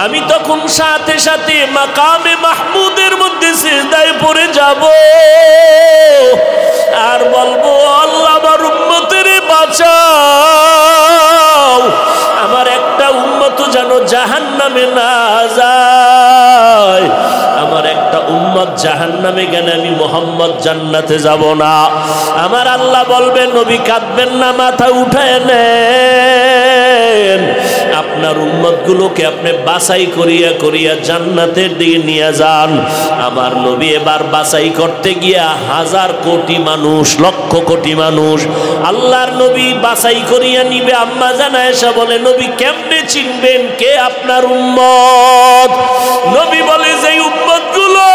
আমি তখন সাথে সাথে মাকামে মাহমুদের মধ্যে সিজদায় পড়ে যাব আর বলবো আল্লাহ আমার উম্মতের বাঁচাও, আমার একটা উম্মত যেন জাহান্নামে না যায়, আমার একটা উম্মত জাহান্নামে গেলে আমি মুহাম্মদ জান্নাতে যাব না। আমার আল্লাহ বলবে নবী কাঁদবেন না, মাথা উঠায় নেন, আপনার উম্মতগুলোকে আপনি বাছাই করিয়া করিয়া জান্নাতের দিকে নিয়ে যান। আমার নবী এবার বাছাই করতে গিয়া হাজার কোটি মানুষ, লক্ষ কোটি মানুষ আল্লাহর নবী বাছাই করিয়া নিবে। আম্মা জান আয়েশা বলে নবী কেমনে চিনবেন কে আপনার উম্মত? নবী বলে যে উম্মতগুলো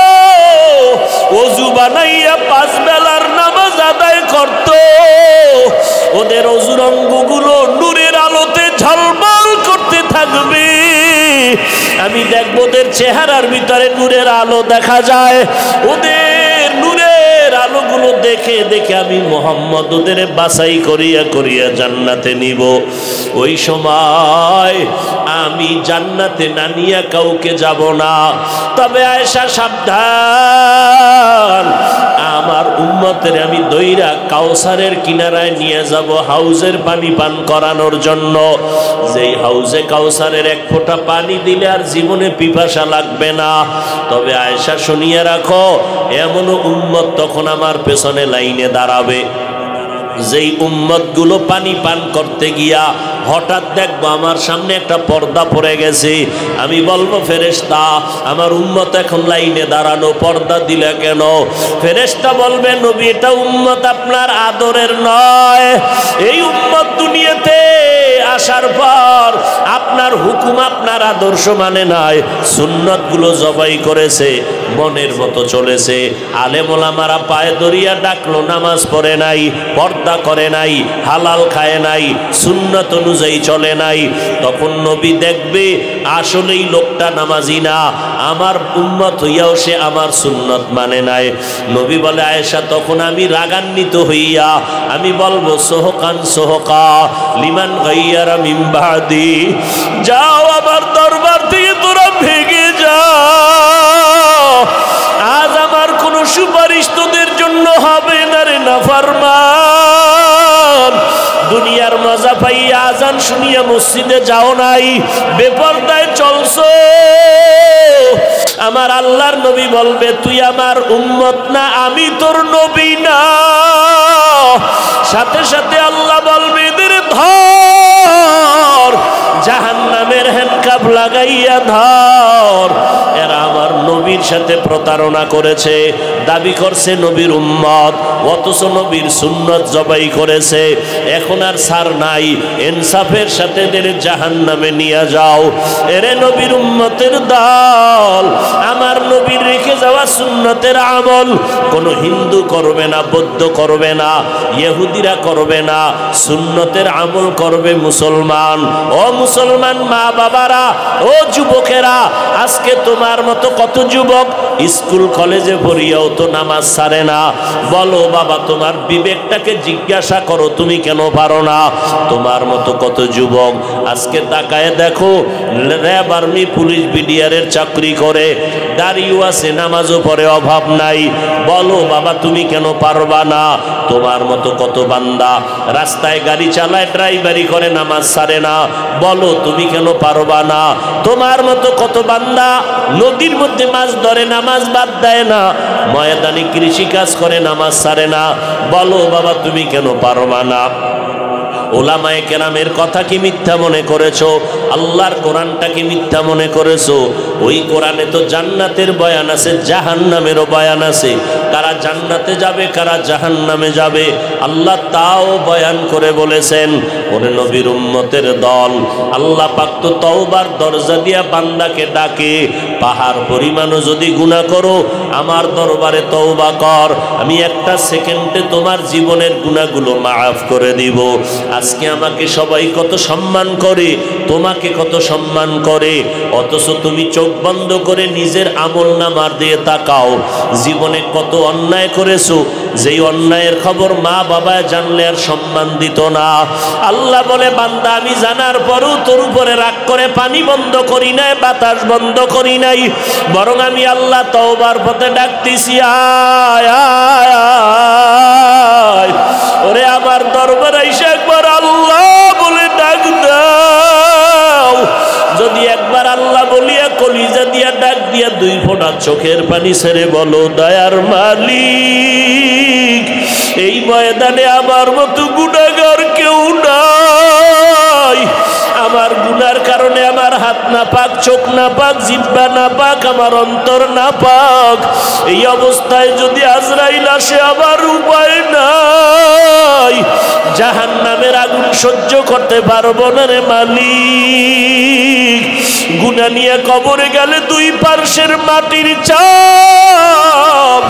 ওযু বানাইয়া 5 বেলার নামাজ আদায় করত, ওদের ওযুর অঙ্গগুলো নূরের আলোতে ঝলমল করতে থাকবে, আমি দেখব ওদের চেহারার ভিতরে নূরের আলো দেখা যায়, ওদের নূরের আলোগুলো দেখে দেখে আমি মুহাম্মদ ওদের বাছাই করিয়া করিয়া জান্নাতে নিব। ওই সময় আমি জান্নাতে না নিয়ে কাউকে যাব না। তবে আয়েশা সাবধান, আমার উম্মতের আমি দইরা কাউসারের কিনারায় নিয়ে যাব হাউজের পানি পান করানোর জন্য। যেই হাউজে কাউসারের 1 ফোঁটা পানি দিলে আর জীবনে পিপাসা লাগবে না। তবে আয়েশা শুনিয়ে রাখো, এমন উম্মত তখন আমার পেছনে লাইনে দাঁড়াবে, যেই উম্মতগুলো পানি পান করতে গিয়া হঠাৎ দেখবো আমার সামনে একটা পর্দা পড়ে গেছে, আমি বলবো ফেরেশতা আমার উম্মত এখন লাইনে দাঁড়ানো, পর্দা দিলে কেন? ফেরেশতা বলবে নবী এটা উম্মত আপনার আদরের নয়, এই উম্মত দুনিয়াতে আসার পর আপনার হুকুম আপনার আদর্শ মানে নাই, সুন্নতগুলো জবাই করেছে, মনের মতো চলেছে, আলেম ওলামারা পায়ে দরিয়া ডাকলো, নামাজ পড়ে নাই, পর্দা করে নাই, হালাল খায় নাই, সুন্নত অনুযায়ী চলে নাই। তখন নবী দেখবে আসলেই লোকটা নামাজি না, আমার উম্মত হইয়াও সে আমার সুন্নত মানে নাই। নবী বলে আয়েশা তখন আমি রাগান্বিত হইয়া আমি বলবো সোহকান সোহকা লিমান গাইয়ারা মিন বাদি, যাও আমার দরবার থেকে তোরা ভেগে যাও, আজ আমার কোনো সুপারিশ তোদের জন্য হবে না রে নাফরমান। দুনিয়ার মজা পাইয়া আজান শুনিয়া মসজিদে যাও নাই, বেপরদায় চলছো, আমার আল্লাহর নবী বলবে তুই আমার উম্মত না, আমি তোর নবী না। সাথে সাথে আল্লাহ বলবে এদের ধর, জাহান্নামের হ্যান্ডকাপ লাগাইয়া ধর, এরা আমার নবীর সাথে প্রতারণা করেছে, দাবি করছে নবীর উম্মত, অথচ নবীর সুন্নত জবাই করেছে, এখন আর ছাড় নাই, ইনসাফের সাথে এদের জাহান্নামে নিয়ে যাও। এরে নবীর উম্মতের দল, আমার নবীর রেখে যাওয়া সুন্নতের আমল কোনো হিন্দু করবে না, বৌদ্ধ করবে না, ইহুদিরা করবে না, সুন্নতের আমল করবে মুসলমান। ও মুসলমান মা বাবারা, ও যুবকেরা, আজকে তোমার মতো কত যুবক স্কুল কলেজে পড়িয়াও তো নামাজ ছাড়ে না। বলো বাবা, তোমার বিবেকটাকে জিজ্ঞাসা করো তুমি কেন পারো না? তোমার মতো কত যুবক আজকে তাকায় দেখো, র্যাব আর্মি পুলিশ বিডিআরের চাকরি করে, দাড়িও আছে, নামাজও পড়ে, অভাব নাই। বলো বাবা তুমি কেন পারবা না? তোমার মতো কত বান্দা রাস্তায় গাড়ি চালায়, ড্রাইভারি করে, নামাজ ছাড়ে না। বলো তুমি কেন পারবা না? তোমার মতো কত বান্দা নদীর মধ্যে মাছ ধরে, নামাজ বাদ দেয় না, ময়দানে কৃষি কাজ করে, নামাজ ছাড়ে না। বলো বাবা তুমি কেন পারবা না? ওলামায়ে কেরামের কথা কি মিথ্যা মনে করেছো? আল্লাহর কোরআনটাকে মিথ্যা মনে করেছো? ওই কোরআনে তো জান্নাতের বয়ান আছে, জাহান্নামেরও বয়ান আছে, কারা জান্নাতে যাবে কারা জাহান্নামে যাবে আল্লাহ তাও বয়ান করে বলেছেন। ওরে নবীর উম্মতের দল, আল্লাহ পাক তো তওবার দরজা দিয়া বান্দাকে ডাকে, পাহাড় পরিমাণও যদি গুনাহ করো আমার দরবারে তওবা কর, আমি একটা সেকেন্ডে তোমার জীবনের গুনাহগুলো মাফ করে দিব। আজকে আমাকে সবাই কত সম্মান করে, তোমাকে কত সম্মান করে, অথচ তুমি চোখ বন্ধ করে নিজের আমলনামার দিয়ে তাকাও, জীবনে কত অন্যায় করেছো, যেই অন্যায়ের খবর মা বাবা জানলে আর সম্মান দিত না। আল্লাহ বলে বান্দা আমি জানার পরও তোর উপরে রাগ করে পানি বন্ধ করি নাই, বাতাস বন্ধ করি নাই, বরং আমি আল্লাহ তওবার পথে ডাকতেছি, আয় আয় ওরে আমার দরবারে এসে একবার আল্লাহ বলে ডাক দাও। যদি একবার আল্লাহ বলিয়া কলিজা দিয়া ডাক দিয়া 2 ফোঁটা চোখের পানি ছেড়ে বলো, দয়ার মালিক এই ময়দানে আমার মতো গুনাহগার কেউ নাই, আমার গুনার কারণে আমার হাত না পাক, চোখ না পাক, জিহ্বা না পাক, আমার অন্তর না পাক। এই অবস্থায় যদি আজরাইল আসে আমার উপায় নাই, জাহান্নামের আগুন সহ্য করতে পারবো না রে মালিক। গুনাহ নিয়ে কবরে গেলে 2 পার্শ্বের মাটির চাপ,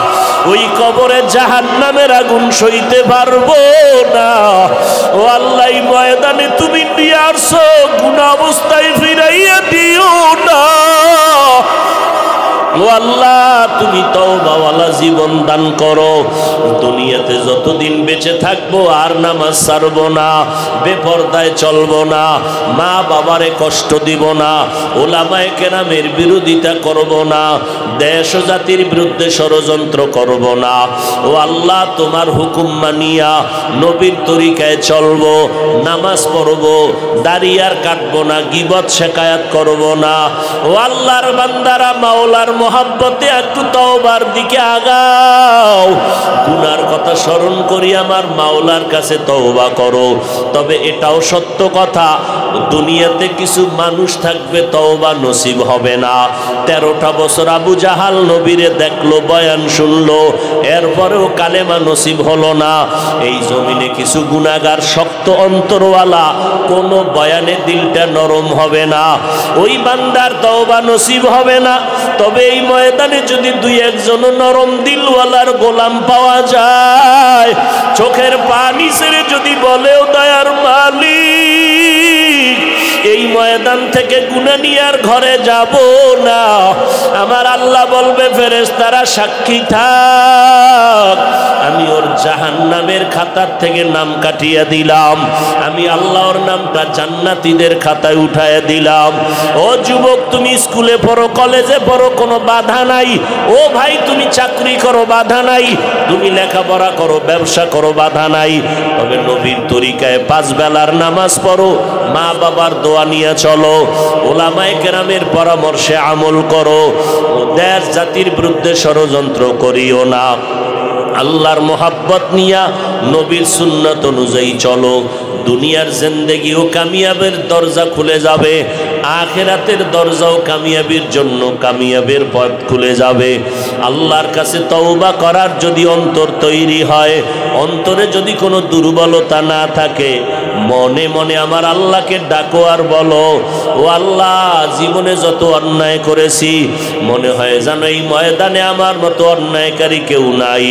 ওই কবরে জাহান্নামের আগুন সইতে পারবো না। ও আল্লাহ ময়দানে তুমি নিয়ে আসো, গুনাহ অবস্থায় ফিরাইয়া দিও না। ও আল্লাহ তুমি তওবাওয়ালা জীবন দান করো। দুনিয়াতে যতদিন বেঁচে থাকবো আর নামাজ ছাড়বো না, বেপরদায় চলবো না, মা বাবারে কষ্ট দিব না, ওলামায়ে কেরামের বিরোধিতা করব না, দেশ ও জাতির বিরুদ্ধে ষড়যন্ত্র করব না। ও আল্লাহ তোমার হুকুম মানিয়া নবীর তরিকায় চলবো, নামাজ পড়বো, দাড়ি আর কাটবো না, গীবত শেকায়াত করব না। ও আল্লাহর বান্দারা মাওলার মোহাব্বতে একটু তওবার দিকে আগাও। গুনার কথা স্মরণ করি আমার মাওলার কাছে তওবা করো। তবে এটাও সত্য কথা, দুনিয়াতে কিছু মানুষ থাকবে তওবা নসিব হবে না। 13টা বছর আবু জাহাল নবীরে দেখলো, বয়ান শুনলো, এরপরেও কালেমা নসিব হলো না। এই জমিনে কিছু গুনাহগার শক্ত অন্তরওয়ালা, কোনো বয়ানে দিলটা নরম হবে না, ওই বান্দার তওবা নসিব হবে না। তবে এই ময়দানে যদি 2-1 জন নরম দিলওয়ালার গোলাম পাওয়া যায়, চোখের পানি ছেড়ে যদি বলেও দয়ার মালিক এই ময়দান থেকে গুনাহ নিয়ে আর ঘরে যাব না, আমার আল্লাহ বলবে ফেরেশতারা সাক্ষী থাক, আমি ওর জাহান্নামের খাতার থেকে নাম কাটিয়ে দিলাম, আমি আল্লাহর নামটা জান্নাতীদের খাতায় উঠায় দিলাম। ও যুবক তুমি স্কুলে পড়ো, কলেজে পড়ো, কোনো বাধা নাই। ও ভাই তুমি চাকরি করো, বাধা নাই। তুমি লেখাপড়া করো, ব্যবসা করো, বাধা নাই। তবে নবীর তরিকায় 5 বেলার নামাজ পড়ো, মা বাবার দোয়া নিয়ে চলো, ওলামায়ে কেরামের পরামর্শে আমল করো, দেশ জাতির বিরুদ্ধে ষড়যন্ত্র করিও না। আল্লাহর মোহাব্বত নিয়া নবীর সুন্নাত অনুযায়ী চলো। দুনিয়ার জিন্দেগিও কামিয়াবের দরজা খুলে যাবে, আখিরাতের দরজাও কামিয়াবির জন্য কামিয়াবের পথ খুলে যাবে। আল্লাহর কাছে তওবা করার যদি অন্তর তৈরি হয়, অন্তরে যদি কোনো দুর্বলতা না থাকে, মনে মনে আমার আল্লাহকে ডাকো আর বলো, ও আল্লাহ জীবনে যত অন্যায় করেছি মনে হয় যেন এই ময়দানে আমার মতো অন্যায়কারী কেউ নাই।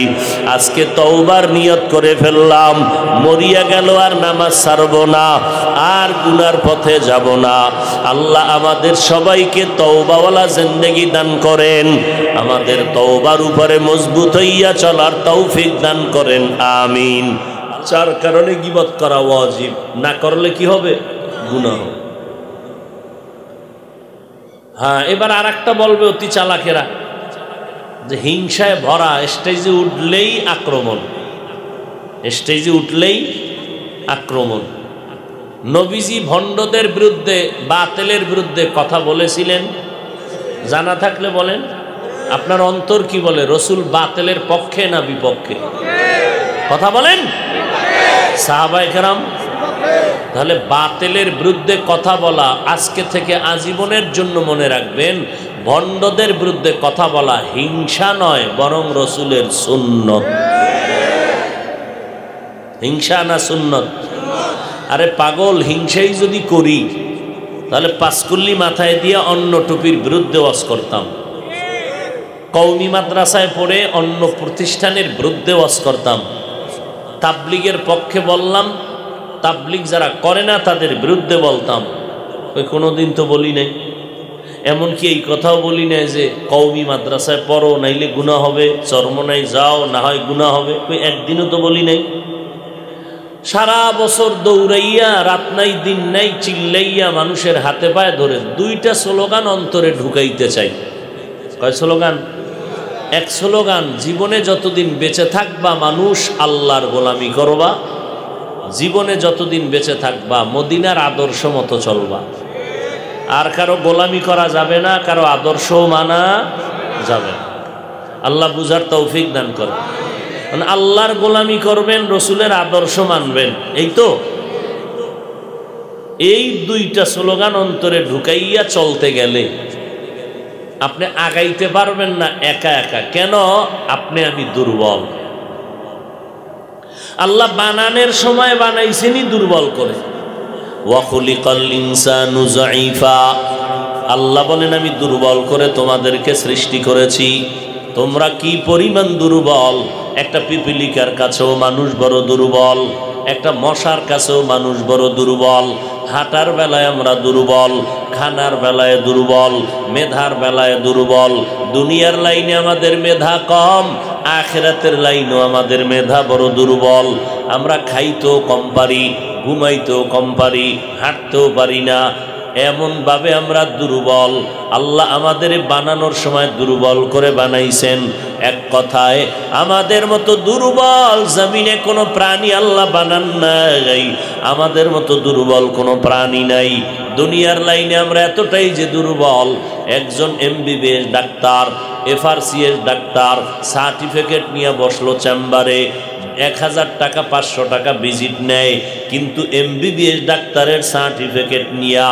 আজকে তওবার নিয়ত করে ফেললাম, মরিয়া গেল আর নামাজ ছাড়ব না, আর গুনার পথে যাব না। আল্লাহ আমাদের সবাইকে তওবাওয়ালা জিন্দেগি দান করেন, আমাদের তওবার উপরে মজবুত হইয়া চলার তৌফিক দান করেন, আমিন। 4 কারণে গীবত করা ওয়াজিব, না করলে কি হবে? গুনাহ। হ্যাঁ, এবার আর একটা বলবে অতি চালাকেরা যে হিংসায় ভরা, স্টেজে উঠলেই আক্রমণ, স্টেজে উঠলেই আক্রমণ। নবীজি ভণ্ডদের বিরুদ্ধে, বাতিলের বিরুদ্ধে কথা বলেছিলেন, জানা থাকলে বলেন। আপনার অন্তর কি বলে, রসুল বাতিলের পক্ষে না বিপক্ষে? কথা বলেন। সাহাবায়ে কেরাম, তাহলে বাতিলের বিরুদ্ধে কথা বলা আজকে থেকে আজীবনের জন্য মনে রাখবেন। ভণ্ডদের বিরুদ্ধে কথা বলা হিংসা নয়, বরং রসুলের সুন্নত। হিংসা না সুন্নত? আরে পাগল, হিংসাই যদি করি তাহলে 5 কুল্লি মাথায় দিয়ে অন্য টুপির বিরুদ্ধে ওয়াজ করতাম, কওমি মাদ্রাসায় পড়ে অন্য প্রতিষ্ঠানের বিরুদ্ধে ওয়াজ করতাম, তাবলিগের পক্ষে বললাম, তাবলিগ যারা করে না তাদের বিরুদ্ধে বলতাম। ওই কোনোদিন তো বলি নাই। এমনকি এই কথাও বলি না যে কওমি মাদ্রাসায় পড়ো নাইলে গুনাহ হবে, চরমনায় যাও না হয় গুনাহ হবে, একদিনও তো বলি নাই। সারা বছর দৌড়াইয়া রাত নাই দিন নাই চিল্লাইয়া মানুষের হাতে পায়ে ধরে দুইটা স্লোগান অন্তরে ঢুকাইতে চাই। কয় স্লোগান? এক স্লোগান, জীবনে যতদিন বেঁচে থাকবা মানুষ আল্লাহর গোলামি করবা, জীবনে যতদিন বেঁচে থাকবা মদিনার আদর্শ মতো চলবা। আর কারো গোলামি করা যাবে না, কারো আদর্শও মানা যাবে না। আল্লাহ বুঝার তৌফিক দান করে। মানে আল্লাহর গোলামি করবেন, রসুলের আদর্শ মানবেন, এই তো। এই দুইটা স্লোগান অন্তরে ঢুকাইয়া চলতে গেলে আপনি আগাইতে পারবেন না একা একা। কেন? আপনি আমি দুর্বল। আল্লাহ বানানোর সময় বানাইছেনই দুর্বল করে। ওয়াখুলিকাল ইনসানু যায়ীফা, আল্লাহ বলেন আমি দুর্বল করে তোমাদেরকে সৃষ্টি করেছি। তোমরা কি পরিমাণ দুর্বল! একটা পিপিলিকার কাছেও মানুষ বড় দুর্বল, একটা মশার কাছেও মানুষ বড় দুর্বল। হাঁটার বেলায় আমরা দুর্বল, খানার বেলায় দুর্বল, মেধার বেলায় দুর্বল। দুনিয়ার লাইনে আমাদের মেধা কম, আখিরাতের লাইনেও আমাদের মেধা বড় দুর্বল। আমরা খাইতেও কম পারি, ঘুমাইতেও কম পারি, হাঁটতেও পারি না, এমনভাবে আমরা দুর্বল। আল্লাহ আমাদের বানানোর সময় দুর্বল করে বানাইছেন। এক কথায় আমাদের মতো দুর্বল জমিনে কোনো প্রাণী আল্লাহ বানান নাই, আমাদের মতো দুর্বল কোনো প্রাণী নাই। দুনিয়ার লাইনে আমরা এতটাই যে দুর্বল, একজন MBBS doctor, FRCS doctor certificate নিয়ে বসলো চেম্বারে, 1000 টাকা 500 টাকা ভিজিট নেয়, কিন্তু MBBS ডাক্তারের সার্টিফিকেট নিয়া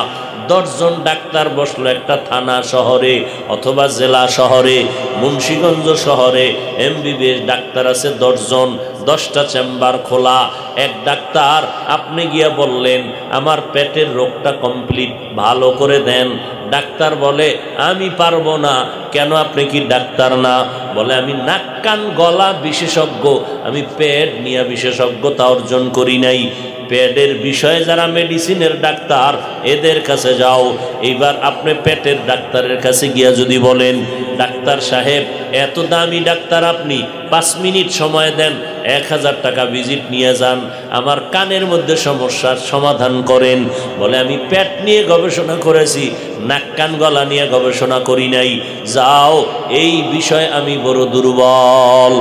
10 জন ডাক্তার বসলো একটা থানা শহরে অথবা জেলা শহরে, মুন্সিগঞ্জ শহরে MBBS ডাক্তার আছে 10 জন, 10টা চেম্বার খোলা। এক ডাক্তার আপনি গিয়া বললেন আমার পেটের রোগটা কমপ্লিট ভালো করে দেন। ডাক্তার বলে আমি পারবো না। কেন? আপনি কি ডাক্তার না? বলে আমি নাক কান গলা বিশেষজ্ঞ, আমি পেট নিয়ে বিশেষজ্ঞতা অর্জন করি নাই। পেটের বিষয়ে যারা মেডিসিনের ডাক্তার এদের কাছে যাও। এইবার আপনি পেটের ডাক্তারের কাছে গিয়া যদি বলেন ডাক্তার সাহেব এত দামি ডাক্তার আপনি, 5 মিনিট সময় দেন, 1000 টাকা ভিজিট নিয়ে যান, আমার কানের মধ্যে সমস্যার সমাধান করেন। বলে আমি পেট নিয়ে গবেষণা করেছি, নাক কান গলা নিয়ে গবেষণা করি নাই। যাও, এই বিষয়ে আমি বড় দুর্বল।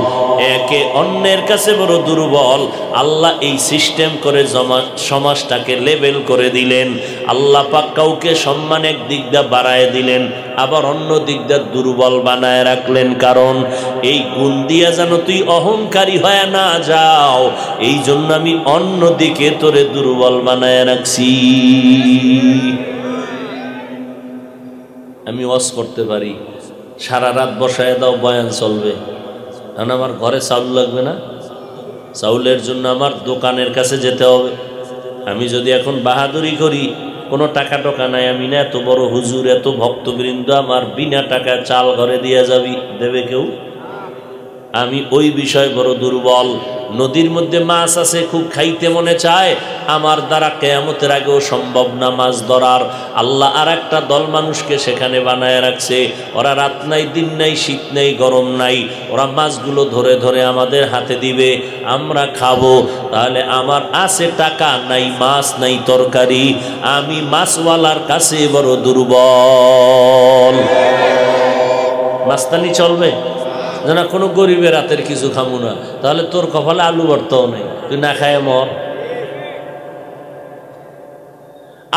একে অন্যের কাছে বড় দুর্বল। আল্লাহ এই সিস্টেম করে সমাজটাকে লেভেল করে দিলেন। আল্লাহ পাক কাউকে সম্মান এক দিক দিয়ে বাড়ায় দিলেন, আবার অন্য দিক দিয়ে দুর্বল বানায় রাখলেন। কারণ এই গুণ দিয়া যেন তুই অহংকারী হয়ে না যাও, এই জন্য আমি অন্য দিকে তোরে দুর্বল বানায় রাখছি। আমি ওয়াজ করতে পারি, সারা রাত বসায় দাও, বয়ান চলবে, কারণ আমার ঘরে চাউল লাগবে না। চাউলের জন্য আমার দোকানের কাছে যেতে হবে। আমি যদি এখন বাহাদুরি করি, কোনো টাকা টোকা নাই, আমি না এত বড় হুজুর, এত ভক্তবৃন্দ, আমার বিনা টাকায় চাল ঘরে দিয়ে যাবি, দেবে কেউ? আমি ওই বিষয় বড় দুর্বল। নদীর মধ্যে মাছ আছে, খুব খাইতে মনে চায়, আমার দ্বারা কিয়ামতের আগেও সম্ভব না মাছ ধরার। আল্লাহ আর একটা দল মানুষকে সেখানে বানায় রাখছে, ওরা রাত নাই দিন নাই শীত নাই গরম নাই, ওরা মাছগুলো ধরে ধরে আমাদের হাতে দিবে, আমরা খাবো। তাহলে আমার আছে টাকা, নাই মাছ নাই তরকারি, আমি মাছওয়ালার কাছে বড় দুর্বল। মাস্তানি চলবে না? কোনো গরিবের রাতের কিছু খামু না, তাহলে তোর কপালে আলু ভর্তাও নেই, তুই না খায় মর।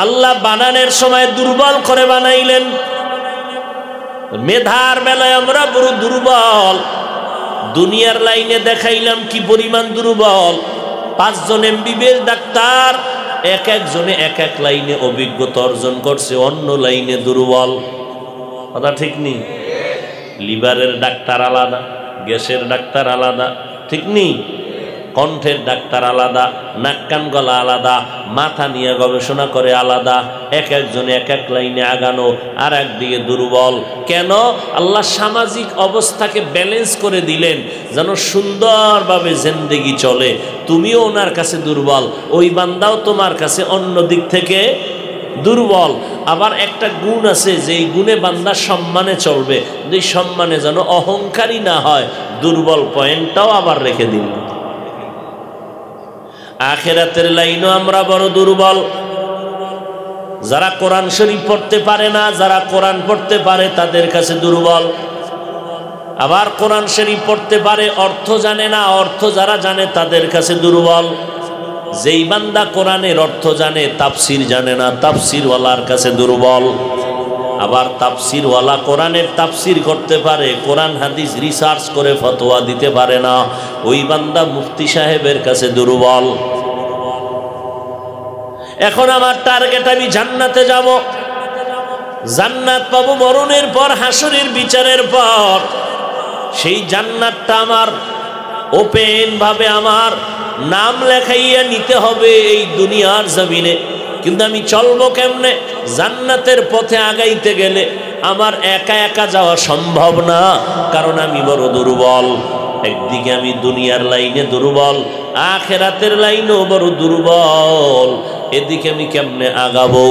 আল্লাহ বানানোর সময় দুর্বল করে বানাইলেন। মেধার বেলায় আমরা বড় দুর্বল। দুনিয়ার লাইনে দেখাইলাম কি পরিমাণ দুর্বল। 5 জন MBBS ডাক্তার, এক একজনে এক এক লাইনে অভিজ্ঞতা অর্জন করছে, অন্য লাইনে দুর্বল। কথা ঠিক নেই? লিভারের ডাক্তার আলাদা, গ্যাসের ডাক্তার আলাদা, ঠিক নেই? কণ্ঠের ডাক্তার আলাদা, নাক কান গলা আলাদা, মাথা নিয়ে গবেষণা করে আলাদা, এক একজনে এক এক লাইনে আগানো, আর একদিকে দুর্বল। কেন? আল্লাহ সামাজিক অবস্থাকে ব্যালেন্স করে দিলেন যেন সুন্দরভাবে জিন্দেগি চলে। তুমিও ওনার কাছে দুর্বল, ওই বান্দাও তোমার কাছে অন্য দিক থেকে দুর্বল। আবার একটা গুণ আছে, যেই গুণে বান্দা সম্মানে চলবে, যে সম্মানে যেন অহংকারী না হয়, দুর্বল পয়েন্টটাও আবার রেখে দিন। আখিরাতের লাইনও আমরা বড় দুর্বল। যারা কোরআন শরীফ পড়তে পারে না, যারা কোরআন পড়তে পারে তাদের কাছে দুর্বল। আবার কোরআন শরীফ পড়তে পারে, অর্থ জানে না, অর্থ যারা জানে তাদের কাছে দুর্বল। যেই বান্দা কোরআনের অর্থ জানে, তাফসির জানে না, তাফসিরওয়ালার কাছে দুর্বল। আবার তাফসিরওয়ালা কোরআনের তাফসির করতে পারে, কোরআন হাদিস রিসার্চ করে ফতোয়া দিতে পারে না, ওই বান্দা মুফতি সাহেবের কাছে দুর্বল। এখন আমার টার্গেট, আমি জান্নাতে যাব, জান্নাত পাবো মরণের পর, হাসরের বিচারের পর। সেই জান্নাতটা আমার ওপেন ভাবে আমার নাম লেখাইয়া নিতে হবে এই দুনিয়ার জমিনে। কিন্তু আমি চলবো কেমনে? জান্নাতের পথে আগাইতে গেলে আমার একা একা যাওয়া সম্ভব না, কারণ আমি বড় দুর্বল। একদিকে আমি দুনিয়ার লাইনে দুর্বল, আখিরাতের লাইনেও বড় দুর্বল। এদিকে আমি কেমনে আগাবো?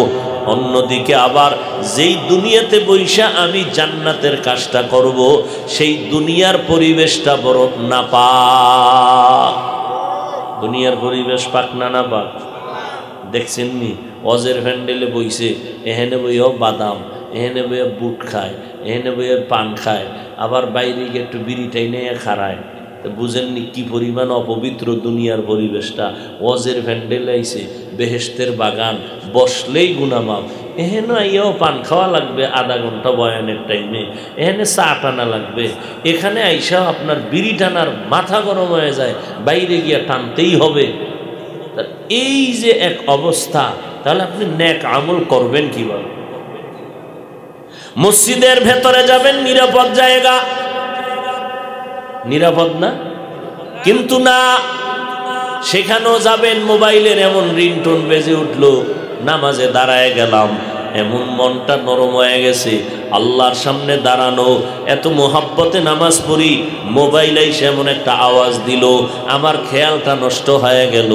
অন্যদিকে আবার যেই দুনিয়াতে বৈশা আমি জান্নাতের কাজটা করব, সেই দুনিয়ার পরিবেশটা বড় নাপাক। দুনিয়ার পরিবেশ পাক না নাপাক? দেখছেন নি, অজের প্যান্ডেলে বইছে, এখানে বইও বাদাম, এখানে বইয়ে বুট খায়, এখানে বইয়ে পান খায়, আবার বাইরে গিয়ে একটু বিড়ি টাইনে খাড়ায়। বুঝেননি কি পরিমাণ অপবিত্র দুনিয়ার পরিবেশটা। ওয়াজের প্যান্ডেল আইছে, বেহেশতের বাগান, বসলেই গুনামাপ। এখানে আইয়াও পান খাওয়া লাগবে আধা ঘন্টা বয়ানের টাইমে, এখানে চা টানা লাগবে, এখানে আইসাও আপনার বিড়ি টানার মাথা গরম হয়ে যায়, বাইরে গিয়া টানতেই হবে। এই যে এক অবস্থা, তাহলে আপনি নেক আমল করবেন কিভাবে? মসজিদের ভেতরে যাবেন, নিরাপদ জায়গা, নিরাপদ না? কিন্তু না, সেখানেও যাবেন, মোবাইলের এমন রিংটোন বেজে উঠলো, নামাজে দাঁড়ায় গেলাম, এমন মনটা নরম হয়ে গেছে, আল্লাহর সামনে দাঁড়ানো, এত মোহাব্বতে নামাজ পড়ি, মোবাইল এসে এমন একটা আওয়াজ দিল, আমার খেয়ালটা নষ্ট হয়ে গেল,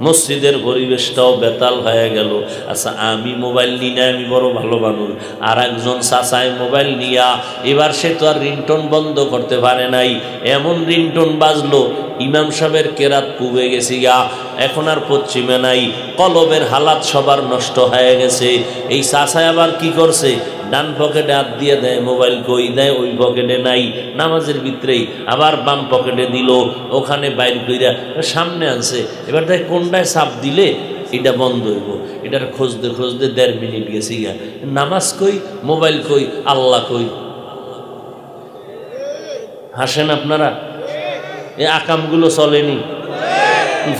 মসজিদের পরিবেশটাও বেতাল হয়ে গেল। আচ্ছা, আমি মোবাইল নিই না, আমি বড় ভালো মানুষ, আর একজন চাচায় মোবাইল নিয়া, এবার সে তো আর রিংটোন বন্ধ করতে পারে নাই, এমন রিংটোন বাজলো, ইমাম সাহেবের কেরাত পুবে গেছি গা, এখন আর পশ্চিমে নাই, কলবের হালাত সবার নষ্ট হয়ে গেছে। এই চাচায় আবার কি করছে, ডান পকেটে হাত দিয়ে দেয়, মোবাইল কই দেয়, ওই পকেটে নাই, নামাজের ভিতরেই, আবার বাম পকেটে দিল, ওখানে বাইর কইরা সামনে আনছে, এবার দেখ কোনটায় চাপ দিলে এটা বন্ধ হইব, এটার খুঁজতে খুঁজতে 1.5 মিনিট গেছি গা, নামাজ কই, মোবাইল কই, আল্লাহ কই। হাসেন আপনারা? এই আকামগুলো চলেনি?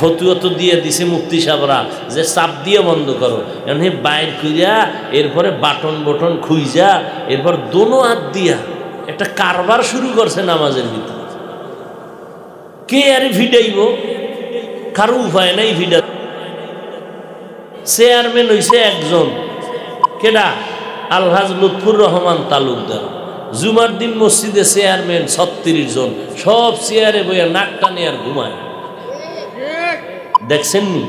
ফতুয়া তো দিয়ে দিছে মুফতি সাহেবরা যে চাপ দিয়ে বন্ধ করো, এমনি বাইর কইরা এরপরে বাটন বটন খুইজা এরপর দোনো হাত দিয়া একটা কারবার শুরু করছে নামাজের ভিতরে। কে আর ভিডাইব? কারো উপায় নাই ভিডা। চেয়ারম্যান হইছে একজন, কেডা? আলহাজ লুৎফুর রহমান তালুকদার। জুমার দিন মসজিদে চেয়ারম্যান 36 জন, সব চেয়ারে বইয়া নাক টানে আর ঘুমায়। দেখছেন নি?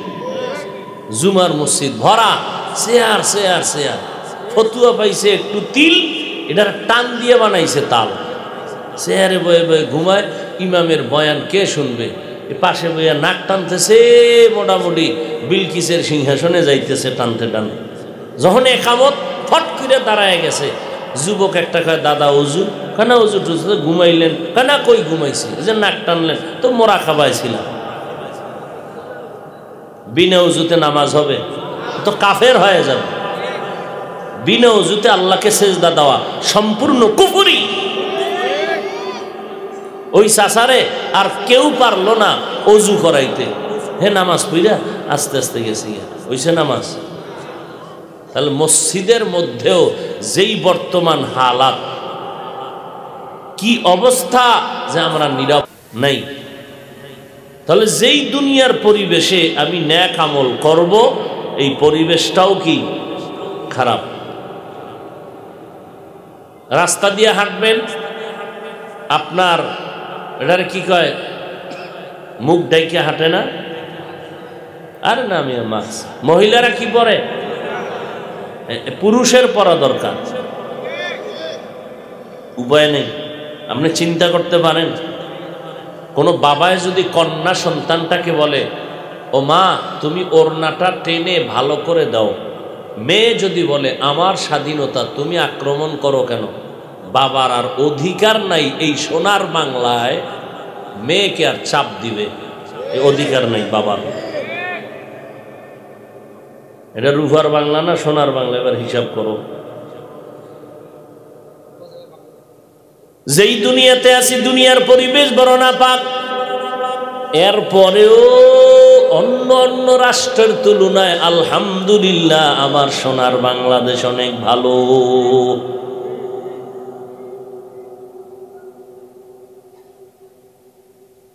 জুমার মসজিদ ভরা চেয়ার চেয়ার চেয়ার। ফতুয়া পাইছে একটু তিল, এটার টান দিয়ে বানাইছে তাল, চেয়ারে বয়ে বয়ে ঘুমায়। ইমামের বয়ান কে শুনবে? পাশে বইয়া নাক টানতেছে, মোটামুটি বিলকিসের সিংহাসনে যাইতেছে টানতে টানতে। যখন একামত ফট করে দাঁড়ায় গেছে, যুবক একটা কয়, দাদা অজু? কানা অজু টুজু? ঘুমাইলেন? কানা কই ঘুমাইছি, যে নাক টানলেন তো মোরা খাবাইছিলাম। বিনা উজুতে নামাজ হবে? তো কাফের হয়ে যাবে। বিনা উজুতে আল্লাহকে সেজদা দেওয়া সম্পূর্ণ কুফরি। ওই চাচারে আর কেউ পারলো না অজু করাইতে, হে নামাজ পইরা আস্তে আস্তে গেছি, হইছে নামাজ। তাহলে মসজিদের মধ্যেও যেই বর্তমান হালাত, কি অবস্থা, যে আমরা নীরব নাই। তাহলে যেই দুনিয়ার পরিবেশে আমি ন্যাক আমল করব, এই পরিবেশটাও কি খারাপ। রাস্তা দিয়ে হাঁটবেন, আপনার এটার কি কয়, মুখ ডাইকে হাঁটে না? আরে না মিয়া মাস্ক মহিলারা কি পরে, পুরুষের পরা দরকার, উপায় নেই। আপনি চিন্তা করতে পারেন, কোনো বাবায় যদি কন্যা সন্তানটাকে বলে ও মা তুমি ওড়নাটা টেনে ভালো করে দাও, মেয়ে যদি বলে আমার স্বাধীনতা তুমি আক্রমণ করো কেন, বাবার আর অধিকার নাই এই সোনার বাংলায় মেয়েকে আর চাপ দিবে, এই অধিকার নাই বাবার। এটা রূপার বাংলা না সোনার বাংলা, এবার হিসাব করো। যেই দুনিয়াতে আছি দুনিয়ার পরিবেশ বড় নাপাক, এরপরেও অন্য অন্য রাষ্ট্রের তুলনায় আলহামদুলিল্লাহ আমার সোনার বাংলাদেশ অনেক ভালো।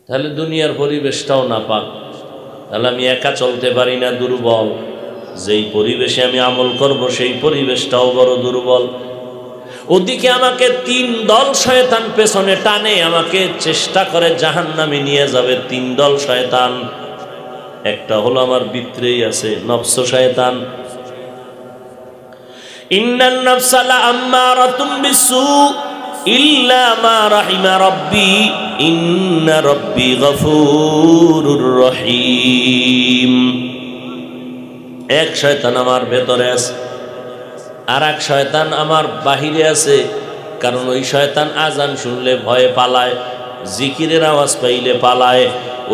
তাহলে দুনিয়ার পরিবেশটাও নাপাক, তাহলে আমি একা চলতে পারি না, দুর্বল। যেই পরিবেশে আমি আমল করব সেই পরিবেশটাও বড় দুর্বল। ওদিকে আমাকে 3 দল শয়তান পেছনে টানে, আমাকে চেষ্টা করে জাহান্নামে নিয়ে যাবে 3 দল শয়তান। একটা হলো আমার ভিতরেই আছে নফস শয়তান, ইন্নান নাফসা লাআম্মারাতুম বিসু ইল্লা মা রাহিমা রাব্বি ইন্না রাব্বি গফুরুর রহিম। এক শয়তান আমার ভেতরে আছে, আর এক শয়তান আমার বাহিরে আছে। কারণ ওই শয়তান আজান শুনলে ভয়ে পালায়, জিকিরের আওয়াজ পাইলে পালায়।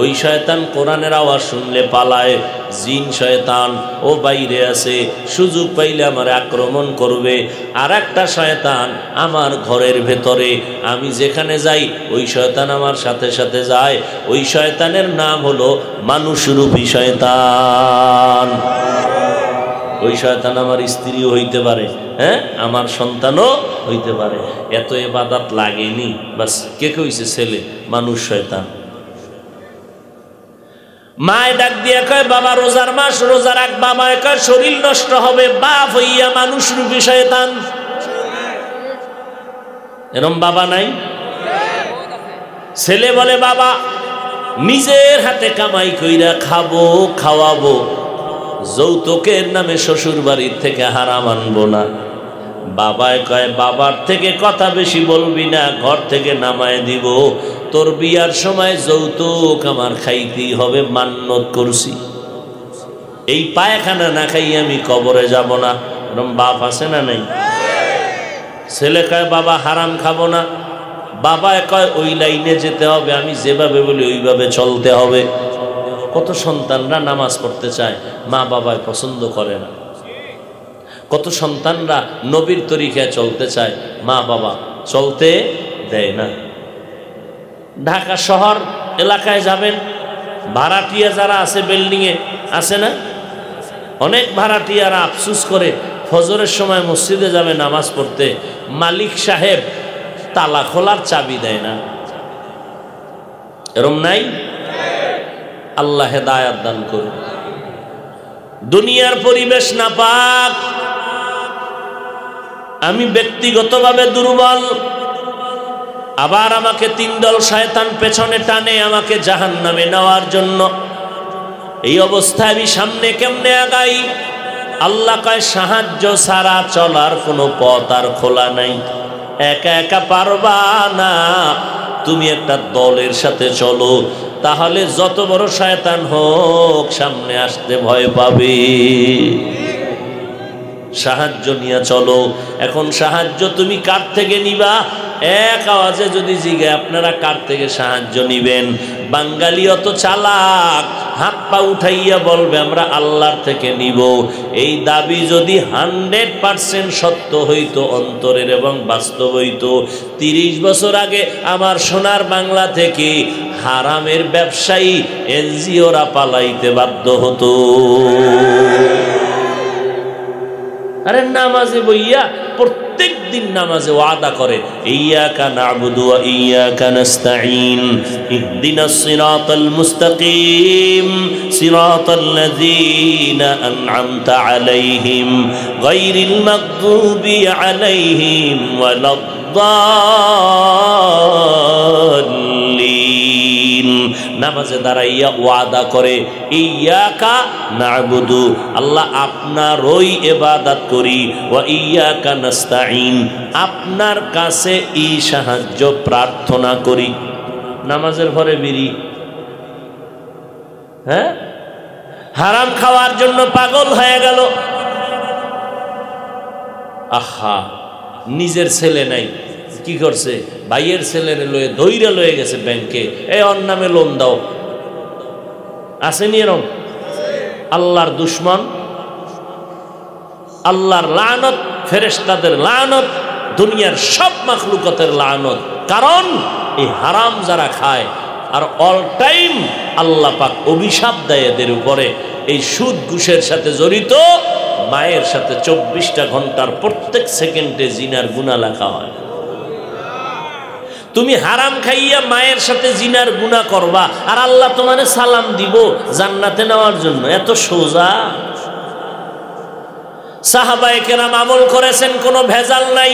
ওই শয়তান কোরআনের আওয়াজ শুনলে পালায়। জিন শয়তান ও বাইরে আছে, সুযোগ পাইলে আমার আক্রমণ করবে। আর একটা শয়তান আমার ঘরের ভেতরে, আমি যেখানে যাই ওই শয়তান আমার সাথে সাথে যায়। ওই শয়তানের নাম হলো মানুষরূপী শয়তান। ওই শয়তান আমার স্ত্রীও হইতে পারে, হ্যাঁ, আমার সন্তানও হইতে পারে। এত ইবাদত লাগেনি, বাস কে কইছে ছেলে মানুষ শয়তান। মায় ডাক দিয়ে কয় বাবা রোজার মাস, রোজা রাখ। বাবায় কয় শরীর নষ্ট হবে। বাপ হইয়া মানুষ রূপী শয়তান। এরম বাবা নাই? ছেলে বলে বাবা নিজের হাতে কামাই কইরা খাবো খাওয়াবো, যৌতুকের নামে শ্বশুর বাড়ির থেকে হারাম আনবো না। বাবায় কয় বাবার থেকে কথা বেশি বলবি না, ঘর থেকে নামায় দিব। তোর বিয়ার সময় যৌতুক আমার খাইতেই হবে, মান্যত করছি। এই পায়খানা না খাই আমি কবরে যাব না। এরকম বাপ আছে না নাই? ছেলে কয় বাবা হারাম খাবো না। বাবায় কয় ওই লাইনে যেতে হবে, আমি যেভাবে বলি ওইভাবে চলতে হবে। কত সন্তানরা নামাজ পড়তে চায়, মা বাবায় পছন্দ করে না। কত সন্তানরা নবীর তরিকায় চলতে চায়, মা বাবা চলতে দেয় না। ঢাকা শহর এলাকায় যাবেন, ভাড়াটিয়া যারা আছে বিল্ডিংয়ে আছে না, অনেক ভাড়াটিয়ারা আফসুস করে ফজরের সময় মসজিদে যাবে নামাজ পড়তে, মালিক সাহেব তালা খোলার চাবি দেয় না। এরম নাই? আল্লাহ হেদায়াত দান করুন। দুনিয়ার পরিবেশ নাপাক, আমি ব্যক্তিগতভাবে দুর্বল, আবার আমাকে 3 দল শয়তান পেছনে টানে আমাকে জাহান্নামে নেওয়ার জন্য। এই অবস্থায় আমি সামনে কেমনে আগাই? আল্লাহ কয় সাহায্য ছাড়া চলার কোনো পথ আর খোলা নাই। একা একা পারবা না, তুমি একটা দলের সাথে চলো, তাহলে যত বড় শয়তান হোক সামনে আসতে ভয় পাবে। সাহায্য নিয়ে চলো। এখন সাহায্য তুমি কার থেকে নিবা? এক আওয়াজে যদি জিজ্ঞে আপনারা কার থেকে সাহায্য নিবেন, বাঙালি অত চালাক, হাত পা উঠাইয়া বলবে আমরা আল্লাহর থেকে নিব। এই দাবি যদি 100% সত্য হইতো অন্তরের এবং বাস্তব হইতো, 30 বছর আগে আমার সোনার বাংলা থেকে হারামের ব্যবসায়ী এনজিওরা পালাইতে বাধ্য হতো। আরে নামাজে বইয়া প্রত্যেক দিন নামাজে ওয়াদা করে ইয়্যাকা না'বুদু ওয়া ইয়্যাকা নাস্তাঈন ইহদিনাস সিরাতাল মুস্তাকিম সিরাতাল্লাযীনা আন'আমতা আলাইহিম গায়রিল মাগদুবি আলাইহিম ওয়ালাদ-দাল্লিন। নামাজে দাঁড়াইয়া ওয়াদা করে, ইয়াকা না'বুদু, আল্লাহ আপনারই ইবাদত করি, ওয়া ইয়াকা নাস্তাঈন, আপনার কাছে এই সাহায্য প্রার্থনা করি। নামাজের পরে বিড়ি, হ্যাঁ, হারাম খাওয়ার জন্য পাগল হয়ে গেল। আহা, নিজের ছেলে নাই, কি করছে, ভাইয়ের ছেলের লয়ে দইরা লয়ে গেছে ব্যাংকে, এই ওর নামে লোন দাও। আসেনি এরকম? আল্লাহর দুশ্মন, আল্লাহর লানত, ফেরেশতাদের লানত, দুনিয়ার সব মাখলুকাতের লানত। কারণ এই হারাম যারা খায় আর অল টাইম আল্লাহ পাক অভিশাপ দেয় এদের উপরে, এই সুদ ঘুষের সাথে জড়িত, মায়ের সাথে 24টা ঘন্টার প্রত্যেক সেকেন্ডে জিনার গুনাহ লেখা হয়। তুমি হারাম খাইয়া মায়ের সাথে জিনার গুনাহ করবা, আর আল্লাহ তোমারে সালাম দিব জান্নাতে নেওয়ার জন্য। এত সোজা? সাহাবায়ে কেরাম আমল করেছেন, কোনো ভেজাল নাই,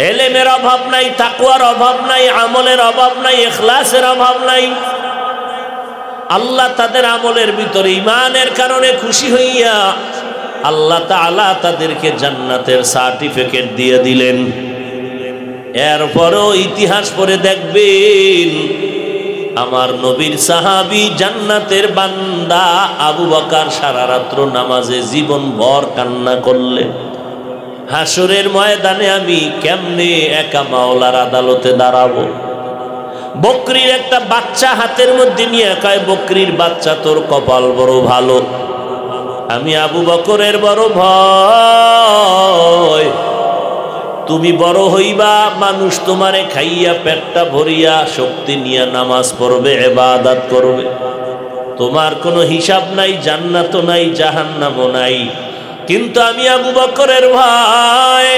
এলেমের অভাব নাই, তাকওয়ার অভাব নাই, আমলের অভাব নাই, ইখলাসের অভাব নাই। আল্লাহ তাদের আমলের ভিতরে ঈমানের কারণে খুশি হইয়া আল্লাহ তাআলা তাদেরকে জান্নাতের সার্টিফিকেট দিয়ে দিলেন। এরপরও ইতিহাস পড়ে দেখবেন, আমার নবীর সাহাবী জান্নাতের বান্দা আবু বকর সারা রাত্র নামাজে জীবনভর কান্না করলেন, হাসরের ময়দানে আমি কেমনে একা মাওলার আদালতে দাঁড়াবো। বকরির একটা বাচ্চা হাতের মধ্যে নিয়ে কয়, বকরির বাচ্চা তোর কপাল বড় ভালো, আমি আবু বকরের বড় ভয়। তুমি বড় হইবা, মানুষ তোমারে খাইয়া পেটটা ভরিয়া শক্তি নিয়ে নামাজ পড়বে, ইবাদত করবে, তোমার কোনো হিসাব নাই, জান্নাতও নাই, জাহান্নামও নাই। কিন্তু আমি আবু বকরের ভয়,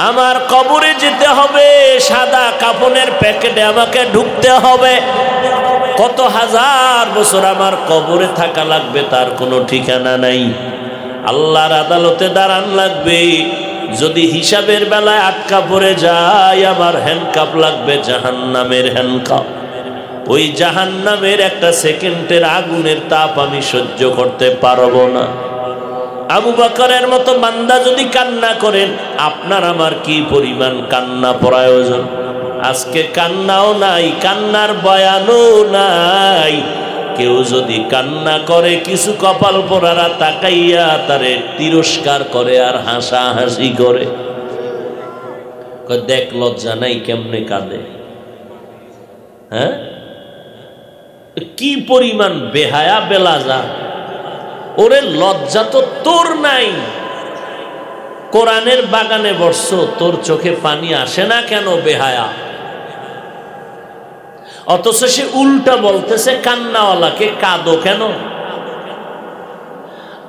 আমার কবরে যেতে হবে, সাদা কাফনের প্যাকেটে আমাকে ঢুকতে হবে, কত হাজার বছর আমার কবরে থাকা লাগবে তার কোনো ঠিকানা নাই। আল্লাহর আদালতে দাঁড়ান লাগবে, যদি হিসাবের বেলায় আটকা পড়ে যায় আমার হ্যান্ডকাপ লাগবে, জাহান্নামের হ্যান্ডকাপ। ওই জাহান্নামের একটা সেকেন্ডের আগুনের তাপ আমি সহ্য করতে পারবো না। আবু বকরের মতো বান্দা যদি কান্না করেন, আপনার আমার কি পরিমাণ কান্না প্রয়োজন। আজকে কান্নাও নাই, কান্নার বয়ানও নাই। কেউ যদি কান্না করে, কিছু কপাল পোড়ারা তাকাইয়া তারে তিরস্কার করে আর হাসাহাসি করে, দেখ লজ্জা নাই কেমনে কাঁদে। হ্যাঁ, কি পরিমাণ বেহায়া বেলাজা। ওরে লজ্জা তো তোর নাই, কোরআনের বাগানে বসছো, তোর চোখে পানি আসে না কেন বেহায়া? অথচ সে উল্টা বলতেছে কান্নাওয়ালাকে, কাঁদো কেন?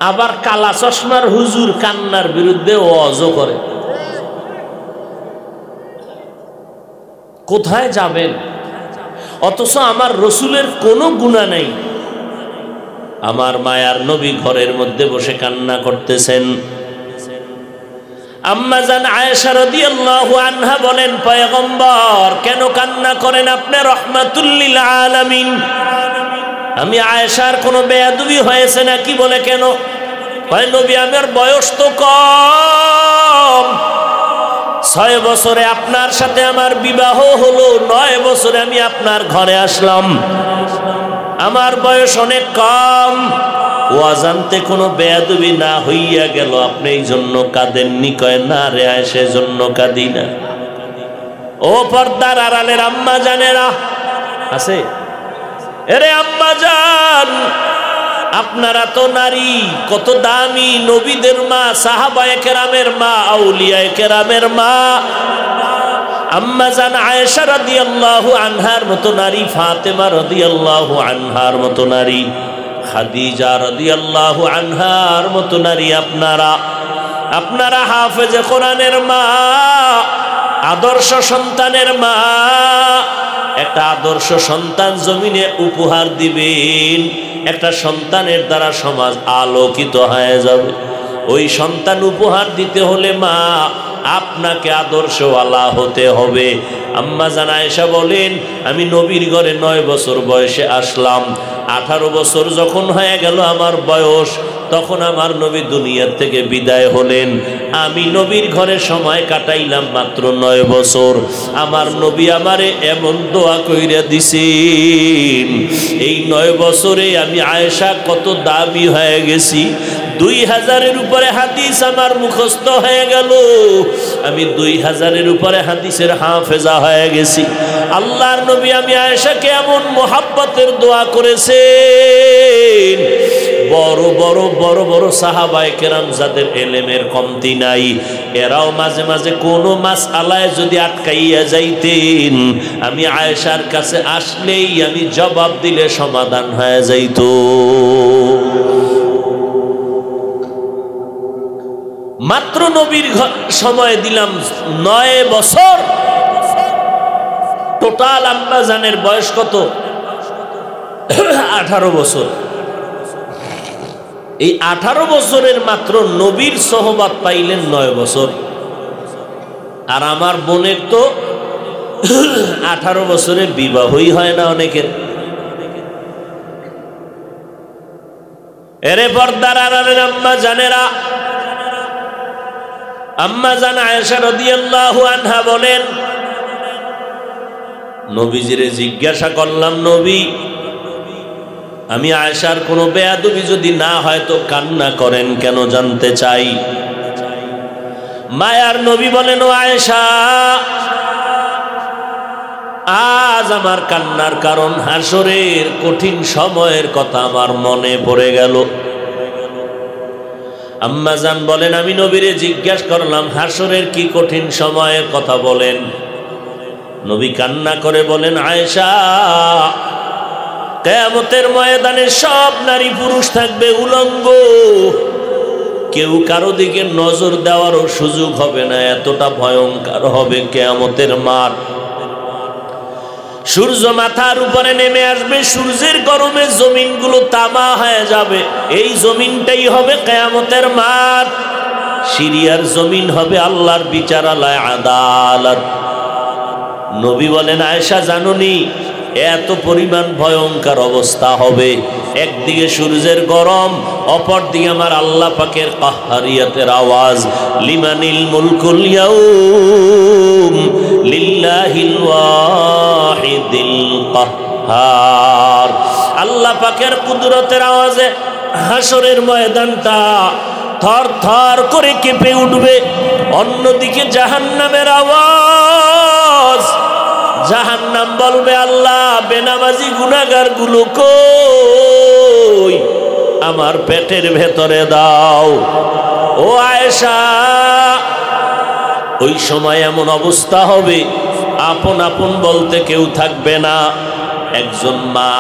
আবার কালা চশমার হুজুর কান্নার বিরুদ্ধে ওয়াজও করে। কোথায় যাবেন? অথচ আমার রসুলের কোনো গুনাহ নাই। আমার মায়ার নবী ঘরের মধ্যে বসে কান্না করতেছেন। আম্মা জান আয়েশা রাদিয়াল্লাহু আনহা বলেন, পয়গম্বর কেন কান্না করেন আপনি? রাহমাতুল লিল আলামিন। আমি আয়েশার কোনো বেয়াদবি হয়েছে নাকি? বলে কেন? কয় নবী আমার বয়স তো কম, 6 বছরে আপনার সাথে আমার বিবাহ হলো, 9 বছরে আমি আপনার ঘরে আসলাম, আমার বয়স অনেক কম। ওয়াজানতে কোনো বেয়াদবি না হইয়া গেল, আপনি এই জন্য কাঁদেননি? কয় না রে আয়েশা, জন্য কাঁদি না। ও পর্দার আড়ালের আম্মা জানেরা আছে, এরে আম্মা জান, আপনারা তো নারী, কত দামি, নবীদের মা, সাহাবায়ে কেরামের মা, আউলিয়ায়ে কেরামের মা। আম্মা জান আয়েশা রাদিয়াল্লাহু আনহার মতো নারী, ফাতেমা রাদিয়াল্লাহু আনহার মতো নারী, খাদিজা রাদিয়াল্লাহু আনহার মতো নারী। আপনারা হাফেজে কোরআনের মা, আদর্শ সন্তানের মা। একটা আদর্শ সন্তান জমিনে উপহার দিবেন, একটা সন্তানের দ্বারা সমাজ আলোকিত হয়ে যাবে। ওই সন্তান উপহার দিতে হলে মা আপনাকে আদর্শওয়ালা হতে হবে। আম্মা জান আয়েশা বলেন, আমি নবীর ঘরে 9 বছর বয়সে আসলাম। 18 বছর যখন হয়ে গেল আমার বয়স, তখন আমার নবী দুনিয়ার থেকে বিদায় হলেন। আমি নবীর ঘরে সময় কাটাইলাম মাত্র 9 বছর। আমার নবী আমারে এমন দোয়া কইরা দিছেন, এই 9 বছরে আমি আয়েশা কত দামি হয়ে গেছি। 2000-এর উপরে হাদিস আমার মুখস্থ হয়ে গেল। আমি 2000-এর উপরে হাদিসের হাফেজা হয়ে গেছি। আল্লাহর নবী আমি আয়েশাকে এমন মোহাব্বতের দোয়া করেছেন, বড় বড় বড় বড় সাহাবায়ে কেরাম যাদের এলেমের কমতি নাই, এরাও মাঝে মাঝে কোনো মাসআলায় যদি আটকাইয়া যাইতেন, আমি আয়েশার কাছে আসলেই আমি জবাব দিলে সমাধান হয়ে যাইত। মাত্র নবীর সময় দিলাম 9 বছর। টোটাল আম্মা জানের বয়স কত? 18 বছর। এই 18 বছরের মাত্র নবীর সোহবত পাইলেন 9 বছর। আর আমার বোনের তো 18 বছরে বিবাহই হয় না অনেকের। এরে পর্দার আড়ালের আম্মা জানেরা, আম্মা জান আয়েশা রাদিয়াল্লাহু আনহা বলেন, নবীজিরে জিজ্ঞাসা করলাম, নবী আমি আয়েশার কোনো বেয়াদবি যদি না হয় তো কান্না করেন কেন, জানতে চাই। মায়ার নবী বলেন, ও আয়েশা, আজ আমার কান্নার কারণ হাসরের কঠিন সময়ের কথা আমার মনে পড়ে গেল। আম্মা জান বলেন, আমি নবীরে জিজ্ঞাসা করলাম হাসরের কি কঠিন সময়ের কথা বলেন। নবী কান্না করে বলেন, আয়েশা, কিয়ামতের ময়দানে সব নারী পুরুষ থাকবে উলঙ্গ, কেউ কারো দিকে নজর দেওয়ারও সুযোগ হবে না, এতটা ভয়ঙ্কর হবে কিয়ামতের মাঠ। সূর্য মাথার উপরে নেমে আসবে, সূর্যের গরমে জমিনগুলো তামা হয়ে যাবে। এই জমিনটাই হবে কিয়ামতের মাঠ। সিরিয়ার জমিন হবে আল্লাহর বিচারালয়, আদালত। নবী বলেন, আয়েশা জানুনি এত পরিমাণ ভয়ঙ্কর অবস্থা হবে। একদিকে সূর্যের গরম, অপর দিকে আমার আল্লাহ পাকের কাহ্হারিয়াতের আওয়াজ, লিমানিল মুলকুল ইয়াউম লিল্লাহিল ওয়াহিদিল কাহ্হার। আল্লাহ পাকের কুদরতের আওয়াজে হাসরের ময়দানটা থর থর করে কেঁপে উঠবে। অন্যদিকে জাহান্নামের আওয়াজ, জাহান্নাম বলবে, আল্লাহ বেনামাজি গুনাহগার গুলো কই, আমার পেটের ভেতরে দাও। ও আয়েশা, ওই সময় এমন অবস্থা হবে, আপন আপন বলতে কেউ থাকবে না। একজন মা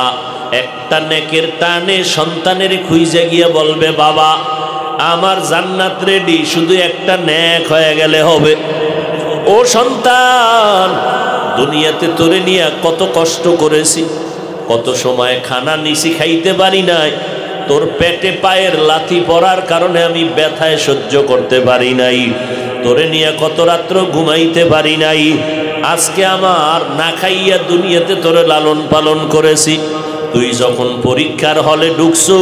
একটা নেকের টানে সন্তানের খুঁজে গিয়ে বলবে, বাবা আমার জান্নাত রেডি, শুধু একটা নেক হয়ে গেলে হবে। ও সন্তান, দুনিয়াতে তোরে নিয়ে কত কষ্ট করেছি, কত সময় খানা নিশি খাইতে পারি নাই, তোর পেটে পায়ের লাথি পড়ার কারণে আমি ব্যথায় সহ্য করতে পারি নাই, তোরে নিয়ে কত রাত্র ঘুমাইতে পারি নাই। আজকে আমার না খাইয়া দুনিয়াতে তোরে লালন পালন করেছি। তুই যখন পরীক্ষার হলে ঢুকছো,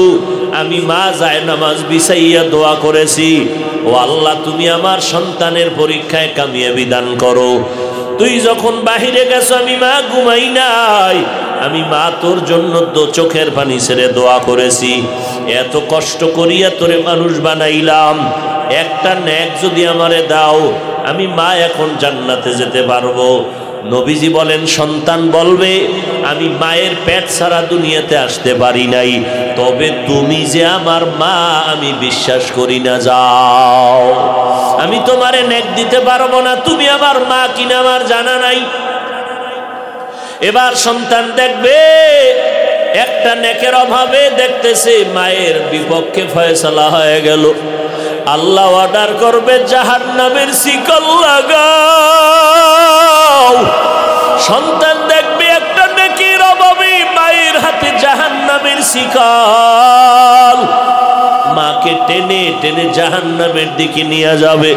আমি মা যায় নামাজ বিছাইয়া দোয়া করেছি, ও আল্লাহ তুমি আমার সন্তানের পরীক্ষায় কামিয়াবি দান করো। তুই যখন বাহিরে গেছো, আমি মা ঘুমাই নাই, আমি মা তোর জন্য চোখের পানি ছেড়ে দোয়া করেছি। এত কষ্ট করিয়া তোরে মানুষ বানাইলাম, একটা নেক যদি আমারে দাও, আমি মা এখন জান্নাতে যেতে পারবো। নবীজি বলেন, সন্তান বলবে, আমি মায়ের পেট ছাড়া দুনিয়াতে আসতে পারি নাই, তবে তুমি যে আমার মা আমি বিশ্বাস করি না, যাও, আমি তোমারে নেক দিতে পারবো না, তুমি আমার মা কিনা আমার জানা নাই। এবার সন্তান দেখবে একটা নেকের অভাবে দেখতেছে মায়ের বিপক্ষে ফয়সালা হয়ে গেল। আল্লাহ অর্ডার করবে, জাহান্নামের শিকল লাগাও। সন্তান দেখবে একটা নেকির অভাবে মায়ের হাতে জাহান্নামের শিকল। মা আমাকে টেনে টেনে জাহান্নামের দিকে নিয়ে যাবে।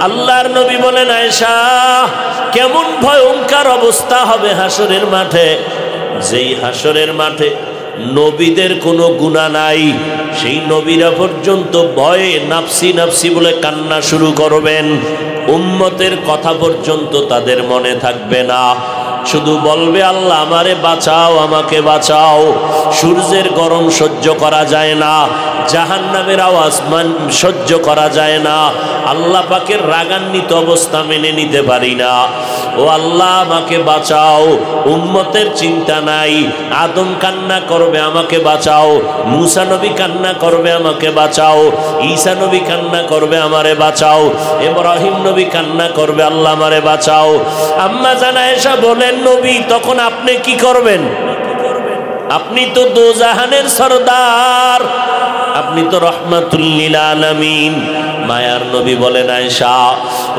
আল্লাহর নবী বলেন, আয়েশা কেমন ভয়ঙ্কর অবস্থা হবে হাসরের মাঠে। যেই হাসরের মাঠে নবীদের কোনো গুনাহ নাই, সেই নবীরা পর্যন্ত ভয়ে নাফসি নাফসি বলে কান্না শুরু করবেন। উম্মতের কথা পর্যন্ত তাদের মনে থাকবে না, শুধু বলবে আল্লাহ আমারে বাঁচাও, আমাকে বাঁচাও। সূর্যের গরম সহ্য করা যায় না, জাহান্নামের আওয়াজ সহ্য করা যায় না, আল্লাহ পাকের রাগান্বিত অবস্থা মেনে নিতে পারি না। ও আল্লাহ আমাকে বাঁচাও। উম্মতের চিন্তা নাই, আদম কান্না করবে আমাকে বাঁচাও, মুসা নবী কান্না করবে আমাকে বাঁচাও, ঈসা নবী কান্না করবে আমারে বাঁচাও, ইব্রাহিম নবী কান্না করবে আল্লাহ আমারে বাঁচাও। আম্মা জান আয়েশা বলেন, নবী তখন আপনি কি করবেন? আপনি তো দোজাহানের সরদার, আপনি তো রহমাতুল লিল আলামিন। মায়ার নবী বলেন, আয়েশা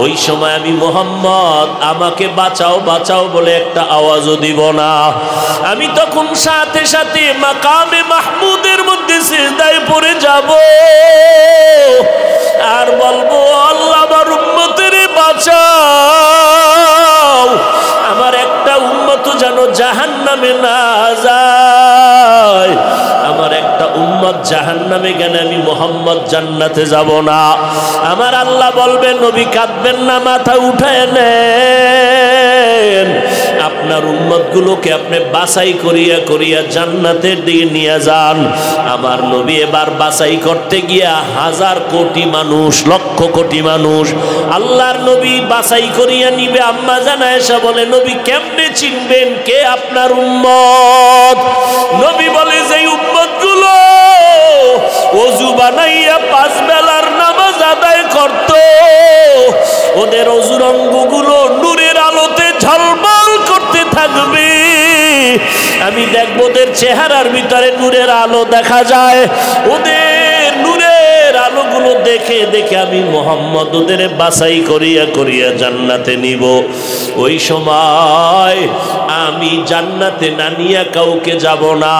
ওই সময় আমি মুহাম্মদ আমাকে বাঁচাও বাঁচাও বলে একটা আওয়াজও দিব না। আমি তখন সাথে সাথে মাকামে মাহমুদের মধ্যে সিজদায় পড়ে যাব আর বলবো, আল্লাহ আমার উম্মতের বাঁচাও, আমার একটা উম্মত যেন জাহান্নামে না যায়। আমার একটা উম্মত জাহান্নামে গেলে আমি মুহাম্মদ জান্নাতে যাব না। আমার আল্লাহ বলবে, নবী কাঁদবেন না, মাথা উঠায় নেন, আপনার উম্মতগুলোকে আপনি বাছাই করিয়া করিয়া জান্নাতের দিকে নিয়ে যান। আমার নবী এবার বাছাই করতে গিয়া হাজার কোটি মানুষ, লক্ষ কোটি মানুষ আল্লাহর নবী বাছাই করিয়া নিবে। আম্মা জান আয়েশা বলে, নবী কেমনে চিনবেন কে আপনার উম্মত? নবী বলে, যেই উম্মতগুলো ওযু বানাইয়া 5 বেলার নামাজ আদায় করত, ওদের ওযুর অঙ্গগুলো নূরের আলোতে ঝলমল করতে থাকবে। আমি দেখব ওদের চেহারার ভিতরে নূরের আলো দেখা যায়। ওদের নূরের আলোগুলো দেখে দেখে আমি মুহাম্মদ ওদের বাছাই করিয়া করিয়া জান্নাতে নিব। ওই সময় আমি জান্নাতে না নিয়ে কাউকে যাব না।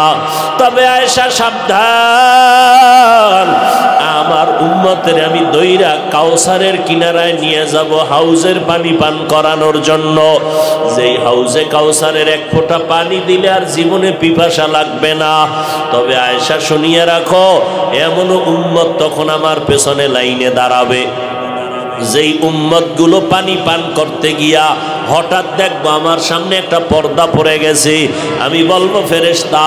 তবে আয়েশা সাবধান, আমার উম্মতের আমি দইরা কাউসারের কিনারায় নিয়ে যাব হাউজের পানি পান করানোর জন্য। যেই হাউজে কাউসারের 1 ফোঁটা পানি দিলে আর জীবনে পিপাসা লাগবে না। তবে আয়েশা শুনিয়ে রাখো, এমন উম্মত তখন আমার পেছনে লাইনে দাঁড়াবে, যেই উম্মতগুলো পানি পান করতে গিয়া হঠাৎ দেখবো আমার সামনে একটা পর্দা পড়ে গেছে। আমি বলবো, ফেরেশতা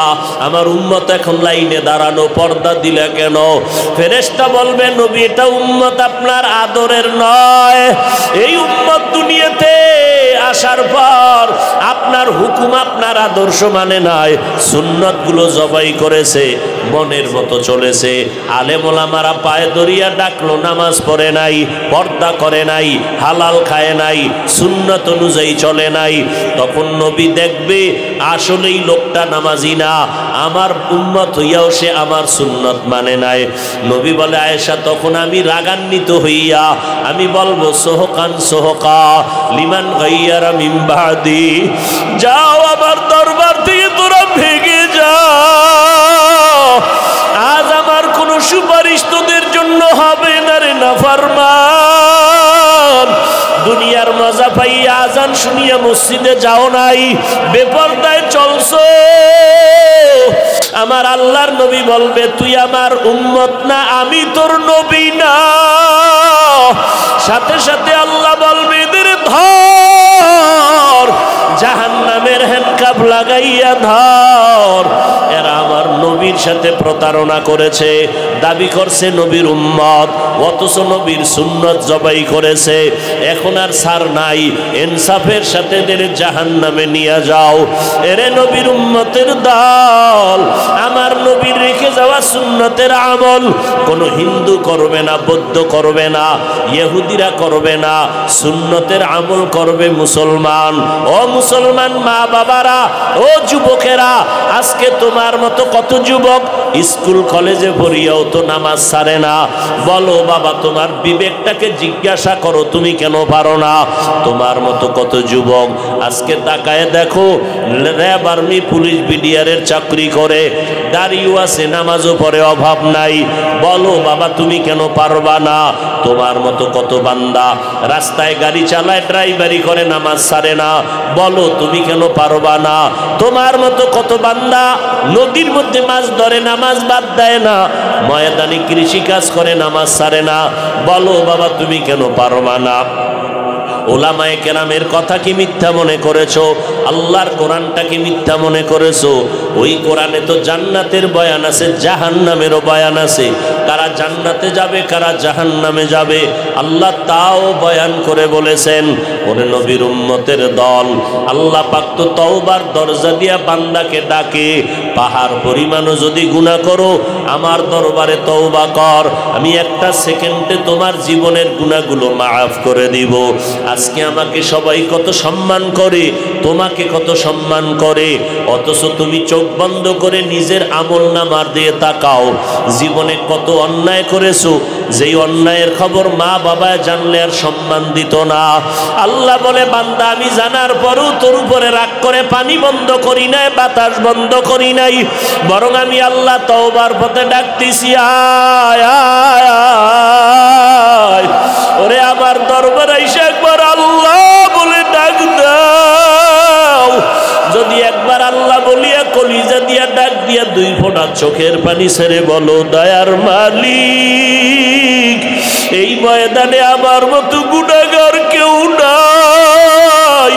আমার উম্মত এখন লাইনে দাঁড়ানো, পর্দা দিলে কেন? ফেরেশতা বলবে, নবী এটা উম্মত আপনার আদরের নয়। এই উম্মত দুনিয়াতে আসার পর আপনার হুকুম, আপনার আদর্শ মানে নাই, সুন্নতগুলো জবাই করেছে, মনের মতো চলেছে। আলেম ওলামারা পায়ে দরিয়া ডাকলো, নামাজ পড়ে নাই, পর্দা করে নাই, হালাল খায় নাই, সুন্নত অনুযায়ী চলে নাই। তখন নবী দেখবে আসলেই লোকটা নামাজি না, আমার উম্মত হইয়াও সে আমার সুন্নত মানে নাই। নবী বলে, আয়েশা তখন আমি রাগান্বিত হইয়া আমি বলবো, সোহকান সোহকা লিমান গাইয়ারা মিন বাদি, যাও আমার দরবার থেকে তোরা ভেগে যাও, আজ আমার কোনো সুপারিশ তোদের জন্য হবে না রে নাফরমান। দুনিয়ার মজা পাইয়া আজান শুনিয়া মসজিদে যাও নাই, বেপরদায় চলছো। আমার আল্লাহর নবী বলবে, তুই আমার উম্মত না, আমি তোর নবী না। সাথে সাথে আল্লাহ বলবে, এদের ধর, জাহান্নামের হ্যান্ডকাপ লাগাইয়া ধর। এরা আমার নবীর সাথে প্রতারণা করেছে, দাবি করছে নবীর উম্মত, অথচ নবীর সুন্নত জবাই করেছে। এখন আর ছাড় নাই, ইনসাফের সাথে এদের জাহান্নামে নিয়ে যাও। এরে নবীর উম্মতের দল, আমার নবীর রেখে যাওয়া সুন্নতের আমল কোনো হিন্দু করবে না, বৌদ্ধ করবে না, ইহুদিরা করবে না, সুন্নতের আমল করবে মুসলমান। ও মুসলমান মা বাবারা, ও যুবকেরা, আজকে তোমার মতো কত কত যুবক স্কুল কলেজে পড়িয়াও তো নামাজ ছাড়ে না। বলো বাবা, তোমার বিবেকটাকে জিজ্ঞাসা করো, তুমি কেন পারো না? তোমার মতো কত যুবক আজকে তাকায় দেখো, র্যাব, আর্মি, পুলিশ, বিডিআরের চাকরি করে, দাড়িও আছে, নামাজও পড়ে, অভাব নাই। বলো বাবা, তুমি কেন পারবা না? তোমার মতো কত বান্দা রাস্তায় গাড়ি চালায়, ড্রাইভারি করে, নামাজ ছাড়ে না। বলো তুমি কেন পারবা না? তোমার মতো কত বান্দা নদীর মধ্যে মাছ ধরে, নামাজ বাদ দেয় না, ময়দানে কৃষি কাজ করে, নামাজ ছাড়ে না। বলো বাবা, তুমি কেন পারবা না? ওলামায়ে কেরামের কথা কি মিথ্যা মনে করেছো? আল্লাহর কোরআনটাকে মিথ্যা মনে করেছো? ওই কোরআনে তো জান্নাতের বয়ান আছে, জাহান্নামেরও বয়ান আছে। কারা জান্নাতে যাবে, কারা জাহান্নামে যাবে, আল্লাহ তাও বয়ান করে বলেছেন। ওরে নবীর উম্মতের দল, আল্লাহ পাক তো তওবার দরজা দিয়া বান্দাকে ডাকে, পাহাড় পরিমাণও যদি গুনাহ করো আমার দরবারে তওবা কর, আমি একটা সেকেন্ডে তোমার জীবনের গুনাহগুলো মাফ করে দিব। আজকে আমাকে সবাই কত সম্মান করে, তোমাকে কত সম্মান করে, অথচ তুমি চোখ বন্ধ করে নিজের আমলনামার দিয়ে তাকাও, জীবনে কত অন্যায় করেছো, যেই অন্যায়ের খবর মা বাবা জানলে আর সম্মান দিত না। আল্লাহ বলে, বান্দা আমি জানার পরও তোর উপরে রাগ করে পানি বন্ধ করি নাই, বাতাস বন্ধ করি নাই, বরং আমি আল্লাহ তওবার পথে ডাকতেছি, আয় আয় আয়। ওরে আমার দরবারে এসে একবার আল্লাহ বলে ডাক দাও। যদি একবার আল্লাহ বলিয়া কলিজা দিয়া ডাক দিয়া দুই ফোঁটা চোখের পানি ছেড়ে বলো, দয়ার মালিক, এই ময়দানে আমার মতো গুনাহগার কেউ নাই।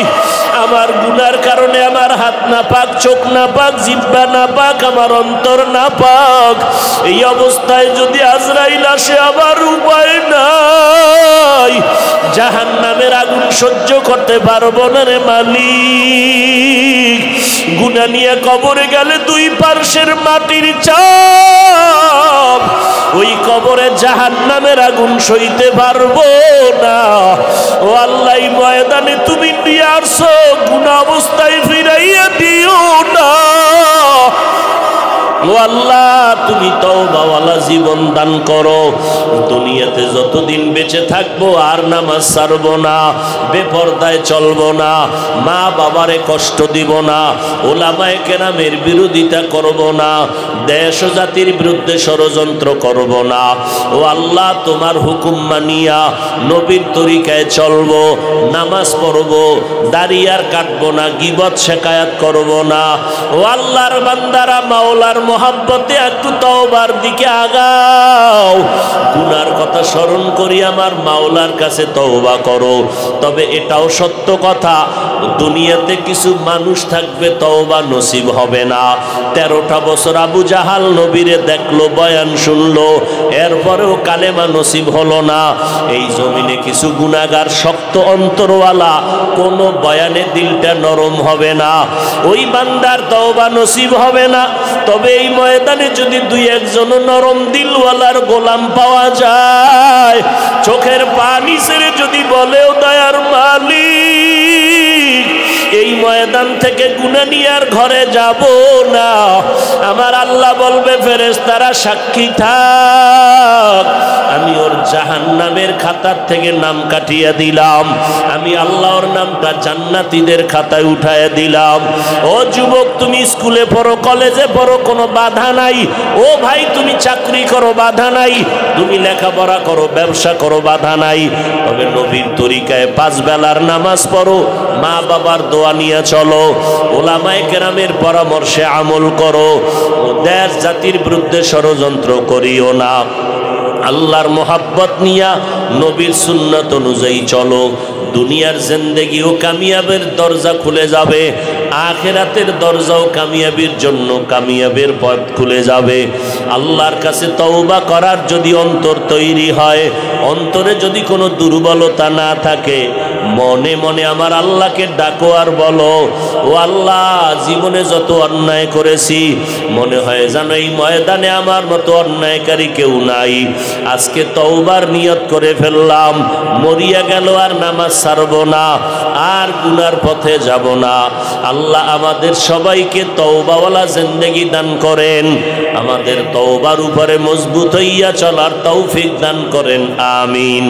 আমার গুনার কারণে আমার হাত না পাক, চোখ না পাক, জিহ্বা না পাক, আমার অন্তর না পাক। এই অবস্থায় যদি আজরাইল আসে আমার উপায় নাই, জাহান্নামের আগুন সহ্য করতে পারবো না রে মালিক। গুনাহ নিয়ে কবরে গেলে দুই পার্শ্বের মাটির চাপ, ওই কবরে জাহান্নামের আগুন সইতে পারবো না। ও আল্লাহ, ময়দানে তুমি নিয়ে আসো, গুনাহ অবস্থায় ফিরাইয়া দিও না। ও আল্লাহ, তুমি তওবাওয়ালা জীবন দান করো। দুনিয়াতে যতদিন বেঁচে থাকবো আর নামাজ ছাড়বো না, বেপরদায় চলবো না, মা বাবারে কষ্ট দিব না, ওলামায়ে কেরামের বিরোধিতা করব না, দেশ ও জাতির বিরুদ্ধে ষড়যন্ত্র করব না। ও আল্লাহ, তোমার হুকুম মানিয়া নবীর তরিকায় চলবো, নামাজ পড়বো, দাড়ি আর কাটবো না, গীবত শেকায়াত করব না। ও আল্লাহর বান্দারা, মাওলার মোহাব্বতে একটু তওবার দিকে আগাও। গুনার কথা স্মরণ করি আমার মাওলার কাছে তওবা করো। তবে এটাও সত্য কথা, দুনিয়াতে কিছু মানুষ থাকবে তওবা নসিব হবে না। 13টা বছর আবু জাহাল নবীরে দেখলো, বয়ান শুনলো, এরপরেও কালেমা নসিব হলো না। এই জমিনে কিছু গুনাহগার শক্ত অন্তরওয়ালা, কোনো বয়ানে দিলটা নরম হবে না, ওই বান্দার তওবা নসিব হবে না। তবে এই ময়দানে যদি দুই একজন নরম দিলওয়ালার গোলাম পাওয়া যায়, চোখের পানি ছেড়ে যদি বলেও, দয়ার মালিক, এই ময়দান থেকে গুনাহ নিয়ে আর ঘরে যাব না, আমার আল্লাহ বলবে, ফেরেশতারা সাক্ষী থাক, আমি ওর জাহান্নামের খাতার থেকে নাম কাটিয়ে দিলাম, আমি আল্লাহর নামটা জান্নাতীদের খাতায় উঠায় দিলাম। ও যুবক, তুমি স্কুলে পড়ো, কলেজে পড়ো, কোনো বাধা নাই। ও ভাই, তুমি চাকরি করো, বাধা নাই। তুমি লেখাপড়া করো, ব্যবসা করো, বাধা নাই। তবে নবীর তরিকায় 5 বেলার নামাজ পড়ো, মা বাবার দোয়া নিয়ে চলো, ওলামায়ে কেরামের পরামর্শে আমল করো, দেশ জাতির বিরুদ্ধে ষড়যন্ত্র করিও না। আল্লাহর মোহাব্বত নিয়া নবীর সুন্নাত অনুযায়ী চলো। দুনিয়ার জিন্দেগিও কামিয়াবের দরজা খুলে যাবে, আখিরাতের দরজাও কামিয়াবির জন্য কামিয়াবের পথ খুলে যাবে। আল্লাহর কাছে তওবা করার যদি অন্তর তৈরি হয়, অন্তরে যদি কোনো দুর্বলতা না থাকে, মনে মনে আমার আল্লাহকে ডাকো আর বলো, ও আল্লাহ, জীবনে যত অন্যায় করেছি, মনে হয় যেন এই ময়দানে আমার মতো অন্যায়কারী কেউ নাই। আজকে তওবার নিয়ত করে ফেললাম, মরিয়া গেল আর নামাজ ছাড়ব না, আর গুনার পথে যাব না। আল্লাহ আল্লাহ আমাদের সবাইকে তওবাওয়ালা জিন্দেগি দান করেন, আমাদের তওবার উপরে মজবুত হইয়া চলার তৌফিক দান করেন, আমিন।